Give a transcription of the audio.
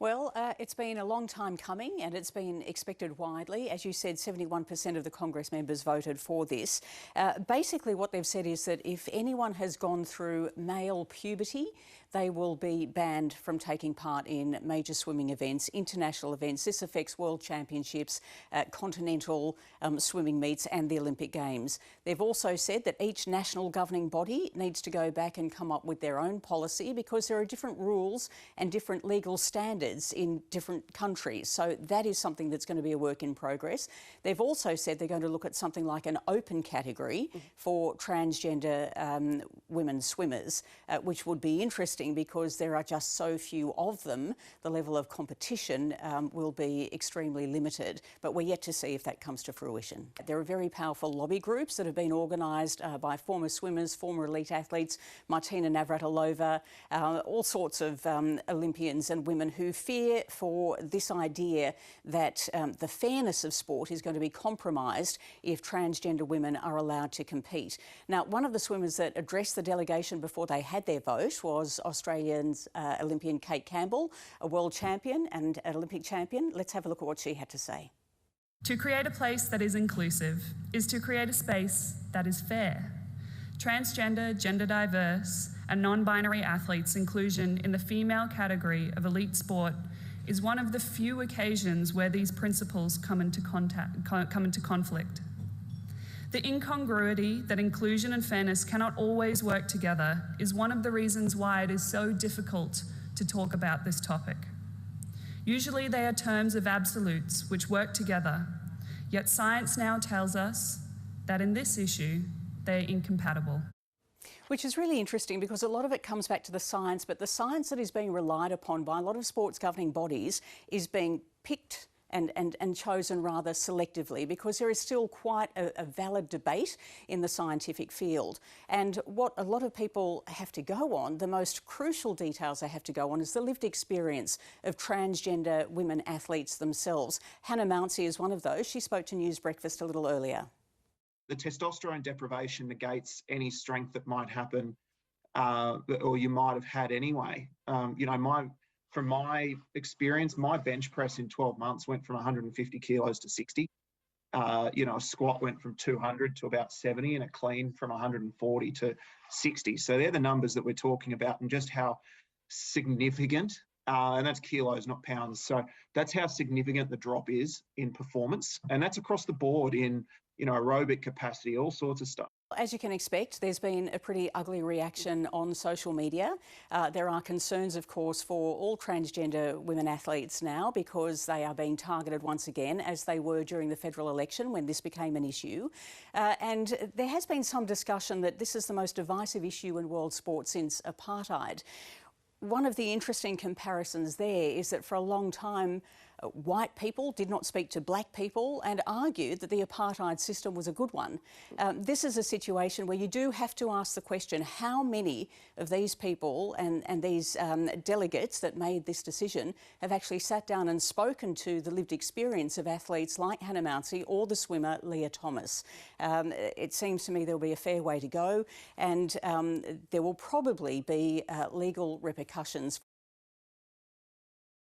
Well, it's been a long time coming and it's been expected widely. As you said, 71% of the Congress members voted for this. Basically, what they've said is that if anyone has gone through male puberty, they will be banned from taking part in major swimming events, international events. This affects World Championships, continental swimming meets and the Olympic Games. They've also said that each national governing body needs to go back and come up with their own policy because there are different rules and different legal standards in different countries. So that is something that's going to be a work in progress. They've also said they're going to look at something like an open category for transgender women swimmers, which would be interesting because there are just so few of them. The level of competition will be extremely limited, but we're yet to see if that comes to fruition. There are very powerful lobby groups that have been organised by former swimmers, former elite athletes, Martina Navratilova, all sorts of Olympians and women who fear for this idea that the fairness of sport is going to be compromised if transgender women are allowed to compete. Now, one of the swimmers that addressed the delegation before they had their vote was Australian's Olympian Kate Campbell, a world champion and an Olympic champion. Let's have a look at what she had to say. To create a place that is inclusive is to create a space that is fair. Transgender, gender diverse and non-binary athletes' inclusion in the female category of elite sport is one of the few occasions where these principles come into conflict. The incongruity that inclusion and fairness cannot always work together is one of the reasons why it is so difficult to talk about this topic. Usually they are terms of absolutes which work together, yet science now tells us that in this issue, they are incompatible. Which is really interesting because a lot of it comes back to the science, but the science that is being relied upon by a lot of sports governing bodies is being picked and chosen rather selectively because there is still quite a valid debate in the scientific field. And what a lot of people have to go on, the most crucial details they have to go on is the lived experience of transgender women athletes themselves. Hannah Mounsey is one of those. She spoke to News Breakfast a little earlier. The testosterone deprivation negates any strength that might happen or you might have had anyway. From my experience, my bench press in 12 months went from 150 kilos to 60. A squat went from 200 to about 70 and a clean from 140 to 60. So they're the numbers that we're talking about and just how significant, and that's kilos, not pounds. So that's how significant the drop is in performance. And that's across the board in, aerobic capacity, all sorts of stuff. As you can expect, there's been a pretty ugly reaction on social media. There are concerns, of course, for all transgender women athletes now because they are being targeted once again, as they were during the federal election when this became an issue. And there has been some discussion that this is the most divisive issue in world sport since apartheid. One of the interesting comparisons there is that for a long time, white people did not speak to black people and argued that the apartheid system was a good one. This is a situation where you do have to ask the question, how many of these people and these delegates that made this decision have actually sat down and spoken to the lived experience of athletes like Hannah Mounsey or the swimmer Leah Thomas? It seems to me there will be a fair way to go and there will probably be legal repercussions